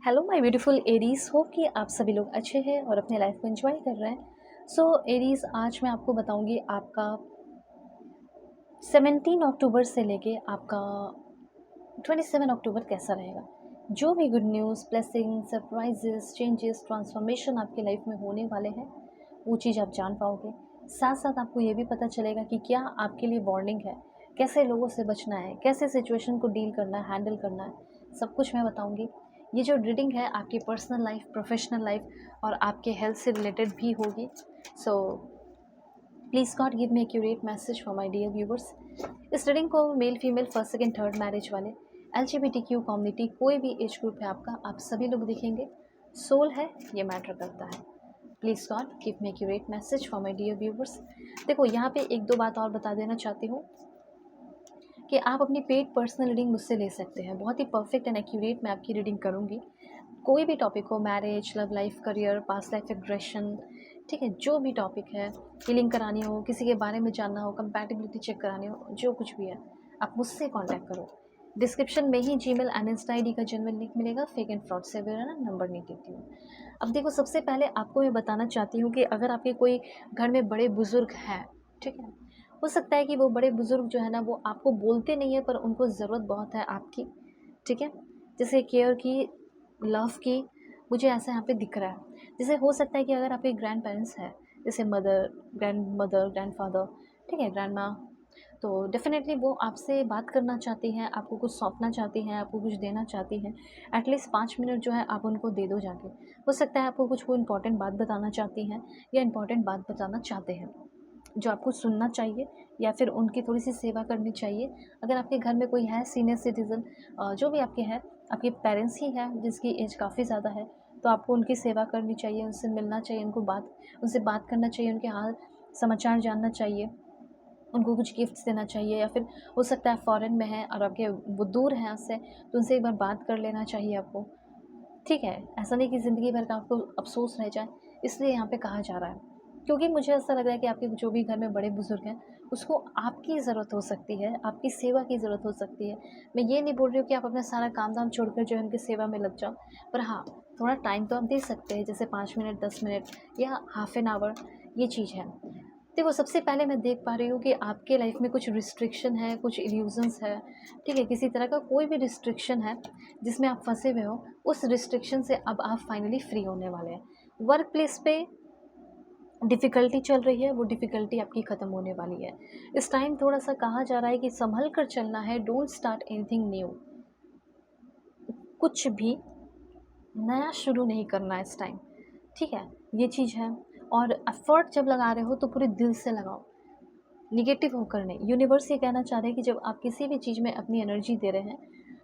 Hello my beautiful Aries, hope कि आप सभी लोग अच्छे हैं और अपने लाइफ को एंजॉय कर रहे हैं। सो एरीज, आज मैं आपको बताऊंगी आपका 17 अक्टूबर से लेके आपका 27 अक्टूबर कैसा रहेगा। जो भी good news, blessing, surprises, changes, transformation आपकी लाइफ में होने वाले हैं, वो चीज़ आप जान पाओगे। साथ साथ आपको ये भी पता चलेगा कि क्या आपके लिए वार्निंग है, कैसे लोगों से बचना है, कैसे सिचुएशन को डील करना है, हैंडल करना है, सब कुछ मैं बताऊंगी। ये जो रीडिंग है आपकी पर्सनल लाइफ, प्रोफेशनल लाइफ और आपके हेल्थ से रिलेटेड भी होगी। So please God give me accurate message for my dear viewers. इस रीडिंग को male, female, first, second, third marriage वाले, LGBTQ कम्युनिटी, कोई भी एज ग्रुप है आपका, आप सभी लोग देखेंगे। सोल है, ये मैटर करता है। Please God give me accurate message for my dear viewers. देखो, यहाँ पे एक दो बात और बता देना चाहती हूँ कि आप अपनी पेड पर्सनल रीडिंग मुझसे ले सकते हैं। बहुत ही परफेक्ट एंड एक्यूरेट मैं आपकी रीडिंग करूँगी। कोई भी टॉपिक हो, marriage, love life, career, past life aggression, ठीक है, जो भी टॉपिक है, हीलिंग करानी हो, किसी के बारे में जानना हो, कंपैटिबिलिटी चेक करानी हो, जो कुछ भी है, आप मुझसे कांटेक्ट करो। डिस्क्रिप्शन में ही जीमेल एंड इंस्टा ID का जेन्युइन लिंक मिलेगा। फेक एंड फ्रॉड से मेरा नंबर नहीं देती हूँ। अब देखो, सबसे पहले आपको मैं बताना चाहती हूँ कि अगर आपके कोई घर में बड़े बुजुर्ग हैं, ठीक है, हो सकता है कि वो बड़े बुजुर्ग जो है ना, वो आपको बोलते नहीं है पर उनको ज़रूरत बहुत है आपकी, ठीक है, जैसे केयर की, लव की, मुझे ऐसा यहाँ पे दिख रहा है। जैसे हो सकता है कि अगर आपके ग्रैंड पेरेंट्स हैं, जैसे मदर, ग्रैंडफादर, ठीक है, ग्रैंड माँ, तो डेफ़िनेटली वो आपसे बात करना चाहती हैं, आपको कुछ सौंपना चाहती हैं, आपको कुछ देना चाहती हैं। एटलीस्ट 5 मिनट जो है आप उनको दे दो जाके। हो सकता है आपको कुछ वो इम्पोर्टेंट बात बताना चाहती हैं या इम्पोर्टेंट बात बताना चाहते हैं, जो आपको सुनना चाहिए या फिर उनकी थोड़ी-सी सेवा करनी चाहिए। अगर आपके घर में कोई है सीनियर सिटीज़न, जो भी आपके हैं, आपके पेरेंट्स ही हैं जिसकी एज काफ़ी ज़्यादा है, तो आपको उनकी सेवा करनी चाहिए, उनसे मिलना चाहिए, उनसे बात करना चाहिए, उनके हाल समाचार जानना चाहिए, उनको कुछ गिफ्ट्स देना चाहिए। या फिर हो सकता है फ़ॉरेन में हैं और आपके वो दूर हैं आपसे, तो उनसे एक बार बात कर लेना चाहिए आपको, ठीक है? ऐसा नहीं कि ज़िंदगी भर का आपको अफ़सोस रह जाए, इसलिए यहाँ पे कहा जा रहा है। क्योंकि मुझे ऐसा लग रहा है कि आपके जो भी घर में बड़े-बुज़ुर्ग हैं, उसको आपकी ज़रूरत हो सकती है, आपकी सेवा की ज़रूरत हो सकती है। मैं ये नहीं बोल रही हूँ कि आप अपना सारा काम-धाम छोड़कर जो है उनकी सेवा में लग जाओ, पर हाँ, थोड़ा टाइम तो आप दे सकते हैं, जैसे 5 मिनट, 10 मिनट या हाफ़ एन आवर, ये चीज़ है। देखो, सबसे पहले मैं देख पा रही हूँ कि आपके लाइफ में कुछ रिस्ट्रिक्शन है, कुछ इल्यूजन्स है, ठीक है, किसी तरह का कोई भी रिस्ट्रिक्शन है जिसमें आप फंसे हुए हो, उस रिस्ट्रिक्शन से अब आप फाइनली फ्री होने वाले हैं। वर्क प्लेस पे डिफ़िकल्टी चल रही है, वो डिफ़िकल्टी आपकी ख़त्म होने वाली है। इस टाइम थोड़ा सा कहा जा रहा है कि संभल कर चलना है, डोंट स्टार्ट एनीथिंग न्यू। कुछ भी नया शुरू नहीं करना है इस टाइम, ठीक है, ये चीज़ है। और एफर्ट जब लगा रहे हो तो पूरे दिल से लगाओ, निगेटिव होकर नहीं। यूनिवर्स ये कहना चाह रहे हैं कि जब आप किसी भी चीज़ में अपनी एनर्जी दे रहे हैं,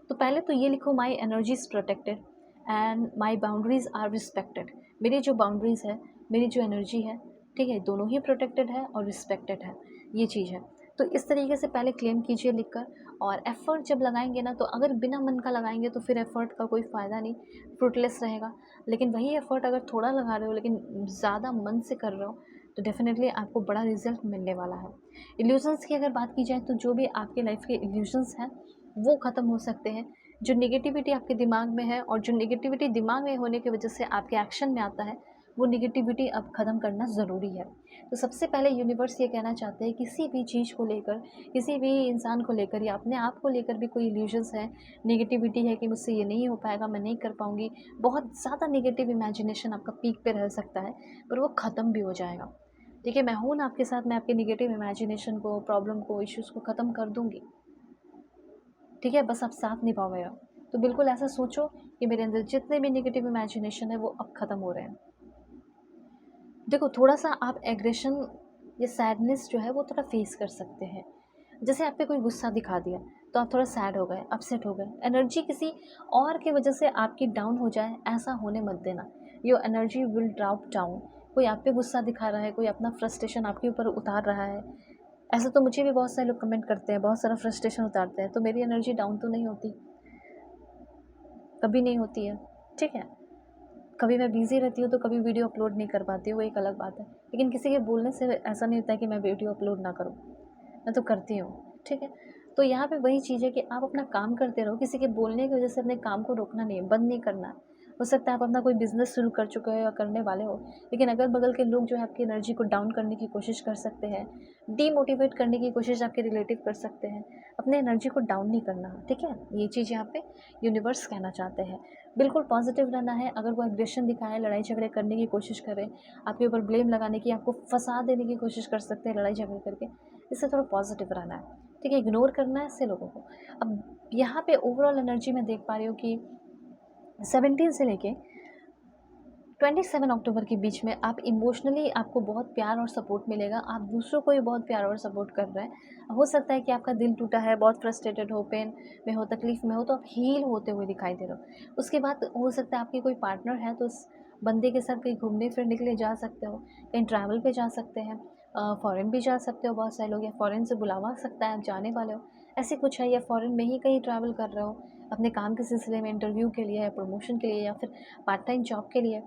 तो पहले तो ये लिखो, my energy is protected and my boundaries are respected. मेरी जो बाउंड्रीज़ है, मेरी जो एनर्जी है, ठीक है, दोनों ही प्रोटेक्टेड है और रिस्पेक्टेड है, ये चीज़ है। तो इस तरीके से पहले क्लेम कीजिए लिखकर। और एफ़र्ट जब लगाएंगे ना, तो अगर बिना मन का लगाएंगे तो फिर एफ़र्ट का कोई फ़ायदा नहीं, फ्रूटलेस रहेगा। लेकिन वही एफ़र्ट अगर थोड़ा लगा रहे हो लेकिन ज़्यादा मन से कर रहे हो, तो डेफ़िनेटली आपको बड़ा रिज़ल्ट मिलने वाला है। इल्यूज़न्स की अगर बात की जाए, तो जो भी आपके लाइफ के इल्यूज़न्स हैं, वो ख़त्म हो सकते हैं। जो नेगेटिविटी आपके दिमाग में है और जो नेगेटिविटी दिमाग में होने की वजह से आपके एक्शन में आता है, वो नेगेटिविटी अब ख़त्म करना ज़रूरी है। तो सबसे पहले यूनिवर्स ये कहना चाहते हैं, किसी भी चीज़ को लेकर, किसी भी इंसान को लेकर या अपने आप को लेकर भी कोई इल्यूज़न्स है, नेगेटिविटी है कि मुझसे ये नहीं हो पाएगा, मैं नहीं कर पाऊँगी, बहुत ज़्यादा नेगेटिव इमेजिनेशन आपका पीक पे रह सकता है, पर वो ख़त्म भी हो जाएगा। देखिए, मैं हूँ ना आपके साथ, मैं आपके नेगेटिव इमेजिनेशन को, प्रॉब्लम को, इश्यूज़ को ख़त्म कर दूँगी, ठीक है? बस आप साथ निभाओ मेरा। तो बिल्कुल ऐसा सोचो कि मेरे अंदर जितने भी नेगेटिव इमेजिनेशन है, वो अब ख़त्म हो रहे हैं। देखो, थोड़ा-सा आप एग्रेशन या सैडनेस जो है वो थोड़ा फेस कर सकते हैं। जैसे आप पे कोई गुस्सा दिखा दिया, तो आप थोड़ा सैड हो गए, अपसेट हो गए। एनर्जी किसी और की वजह से आपकी डाउन हो जाए, ऐसा होने मत देना। Your energy will drop down. कोई आप पे गुस्सा दिखा रहा है, कोई अपना फ्रस्ट्रेशन आपके ऊपर उतार रहा है। ऐसा तो मुझे भी बहुत सारे लोग कमेंट करते हैं, बहुत सारा फ्रस्ट्रेशन उतारते हैं, तो मेरी एनर्जी डाउन तो नहीं होती, कभी नहीं होती है, ठीक है? कभी मैं बिज़ी रहती हूँ तो कभी वीडियो अपलोड नहीं कर पाती हूँ, वो एक अलग बात है। लेकिन किसी के बोलने से ऐसा नहीं होता है कि मैं वीडियो अपलोड ना करूँ, मैं तो करती हूँ, ठीक है? तो यहाँ पे वही चीज़ है कि आप अपना काम करते रहो, किसी के बोलने की वजह से अपने काम को रोकना नहीं है, बंद नहीं करना है। हो सकता है आप अपना कोई बिज़नेस शुरू कर चुके हो या करने वाले हो, लेकिन अगल-बगल के लोग जो है आपकी एनर्जी को डाउन करने की कोशिश कर सकते हैं, डीमोटिवेट करने की कोशिश आपके रिलेटिव कर सकते हैं। अपने एनर्जी को डाउन नहीं करना, ठीक है? ये चीज़ यहाँ पे यूनिवर्स कहना चाहते हैं। बिल्कुल पॉजिटिव रहना है। अगर वो एग्रेशन दिखाएँ, लड़ाई झगड़े करने की कोशिश करें, आपके ऊपर ब्लेम लगाने की, आपको फँसा देने की कोशिश कर सकते हैं लड़ाई झगड़े करके, इससे थोड़ा पॉजिटिव रहना है, ठीक है? इग्नोर करना है ऐसे लोगों को। अब यहाँ पे ओवरऑल एनर्जी मैं देख पा रही हूँ कि 17 से लेके 27 अक्टूबर के बीच में आप इमोशनली, आपको बहुत प्यार और सपोर्ट मिलेगा। आप दूसरों को भी बहुत प्यार और सपोर्ट कर रहे हैं। हो सकता है कि आपका दिल टूटा है, बहुत फ्रस्ट्रेटेड हो, पेन में हो, तकलीफ़ में हो, तो आप हील होते हुए दिखाई दे रहे हो। उसके बाद हो सकता है आपकी कोई पार्टनर है, तो उस बंदे के साथ कहीं घूमने-फिरने के लिए जा सकते हो, कहीं ट्रैवल पे जा सकते हैं, फ़ॉरेन भी जा सकते हो बहुत सारे लोग, या फ़ॉरेन से बुलावा आ सकता है, आप जाने वाले हो, ऐसे कुछ है, या फ़ॉरेन में ही कहीं ट्रैवल कर रहे हो, अपने काम के सिलसिले में, इंटरव्यू के लिए या प्रमोशन के लिए या फिर पार्ट टाइम जॉब के लिए।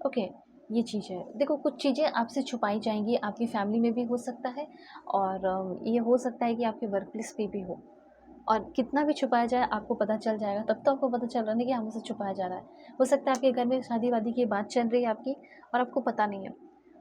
ओके, ये चीज़ है। देखो, कुछ चीज़ें आपसे छुपाई जाएँगी, आपकी फैमिली में भी हो सकता है, और ये हो सकता है कि आपके वर्क प्लेस पे भी हो, और कितना भी छुपाया जाए आपको पता चल जाएगा। तब तो आपको पता चल रहा है ना कि हमसे छुपाया जा रहा है। हो सकता है आपके घर में शादी-वादी की बात चल रही है आपकी, और आपको पता नहीं है,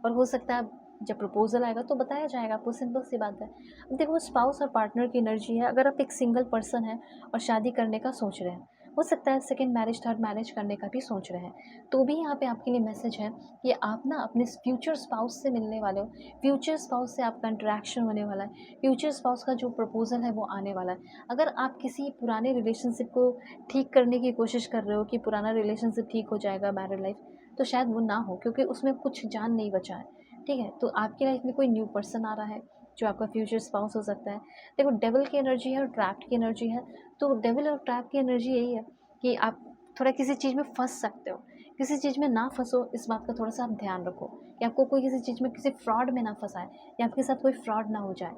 और हो सकता है जब प्रपोज़ल आएगा तो बताया जाएगा आपको, सिंपल सी बात है। अब देखो, स्पाउस और पार्टनर की एनर्जी है। अगर आप एक सिंगल पर्सन हैं और शादी करने का सोच रहे हैं, हो सकता है सेकंड मैरिज, थर्ड मैरिज करने का भी सोच रहे हैं, तो भी यहाँ पे आपके लिए मैसेज है कि आप ना अपने फ्यूचर स्पाउस से मिलने वाले हो। फ्यूचर स्पाउस से आपका इंटरेक्शन होने वाला है। फ्यूचर स्पाउस का जो प्रपोज़ल है वो आने वाला है। अगर आप किसी पुराने रिलेशनशिप को ठीक करने की कोशिश कर रहे हो कि पुराना रिलेशनशिप ठीक हो जाएगा, मैरिड लाइफ, तो शायद वो ना हो, क्योंकि उसमें कुछ जान नहीं बचा है, ठीक है? तो आपकी लाइफ में कोई न्यू पर्सन आ रहा है जो आपका फ्यूचर स्पाउस हो सकता है। देखो, डेविल की एनर्जी है और ट्रैप्ड की एनर्जी है। तो डेविल और ट्रैप की एनर्जी यही है कि आप थोड़ा किसी चीज़ में फँस सकते हो। किसी चीज़ में ना फँसो, इस बात का थोड़ा-सा आप ध्यान रखो कि आपको कोई किसी चीज़ में, किसी फ्रॉड में ना फँसाए, या आपके साथ कोई फ्रॉड ना हो जाए,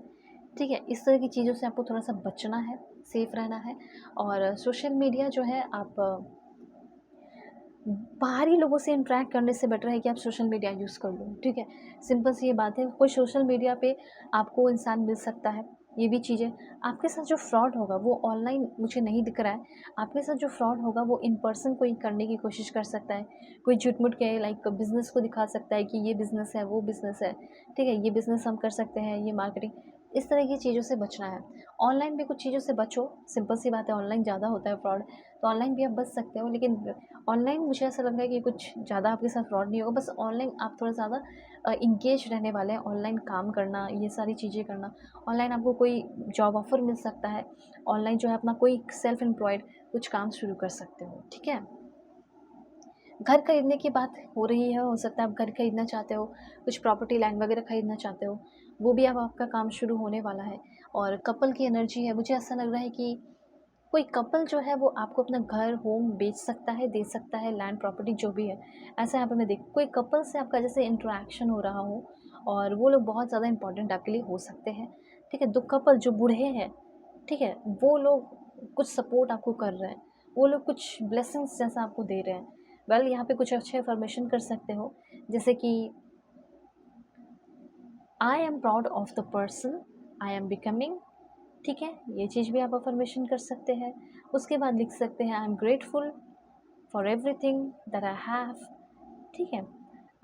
ठीक है? इस तरह की चीज़ों से आपको थोड़ा-सा बचना है, सेफ रहना है। और सोशल मीडिया जो है, आप बाहरी लोगों से इंटरैक्ट करने से बेटर है कि आप सोशल मीडिया यूज़ कर लो, ठीक है? सिंपल सी ये बात है। कोई सोशल मीडिया पे आपको इंसान मिल सकता है, ये भी चीज़ है। आपके साथ जो फ्रॉड होगा वो ऑनलाइन मुझे नहीं दिख रहा है। आपके साथ जो फ्रॉड होगा वो इन पर्सन कोई करने की कोशिश कर सकता है। कोई झूठ-मूठ के लाइक बिज़नेस को दिखा सकता है कि ये बिज़नेस है, वो बिज़नेस है, ठीक है? ये बिज़नेस हम कर सकते हैं, ये मार्केटिंग, इस तरह की चीज़ों से बचना है। ऑनलाइन भी कुछ चीज़ों से बचो, सिंपल सी बात है, ऑनलाइन ज़्यादा होता है फ्रॉड, तो ऑनलाइन भी आप बच सकते हो, लेकिन ऑनलाइन मुझे ऐसा लग रहा है कि कुछ ज़्यादा आपके साथ फ्रॉड नहीं होगा। बस ऑनलाइन आप थोड़ा ज़्यादा इंगेज रहने वाले हैं, ऑनलाइन काम करना, ये सारी चीज़ें करना। ऑनलाइन आपको कोई जॉब ऑफ़र मिल सकता है, ऑनलाइन जो है अपना कोई सेल्फ एम्प्लॉयड कुछ काम शुरू कर सकते हो, ठीक है? घर खरीदने की बात हो रही है, हो सकता है आप घर खरीदना चाहते हो, कुछ प्रॉपर्टी, लैंड वगैरह खरीदना चाहते हो, वो भी अब आपका काम शुरू होने वाला है। और कपल की एनर्जी है, मुझे ऐसा लग रहा है कि कोई कपल जो है वो आपको अपना घर, होम बेच सकता है, दे सकता है, लैंड प्रॉपर्टी जो भी है। ऐसा यहाँ पे मैं देख, कोई कपल से आपका जैसे इंटरेक्शन हो रहा हो, और वो लोग बहुत ज़्यादा इंपॉर्टेंट आपके लिए हो सकते हैं, ठीक है? 2 कपल जो बूढ़े हैं, ठीक है? वो लोग कुछ सपोर्ट आपको कर रहे हैं, वो लोग कुछ ब्लेसिंग्स जैसा आपको दे रहे हैं। वेल, यहाँ पे कुछ अच्छे अफ़र्मेशन कर सकते हो, जैसे कि I am proud of the person I am becoming, ठीक है? ये चीज़ भी आप अफ़र्मेशन कर सकते हैं। उसके बाद लिख सकते हैं, I am grateful for everything that I have, ठीक है?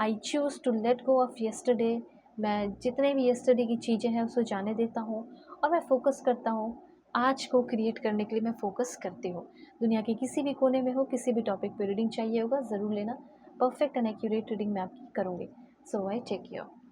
I choose to let go of yesterday, मैं जितने भी यस्टरडे की चीज़ें हैं उसे जाने देता हूँ, और मैं फ़ोकस करता हूँ, आज को क्रिएट करने के लिए मैं फ़ोकस करती हूँ। दुनिया के किसी भी कोने में हो, किसी भी टॉपिक पे रीडिंग चाहिए होगा, ज़रूर लेना। परफेक्ट एंड एक्यूरेट रीडिंग मैं आपकी करूँगी। सो आई टेक केयर।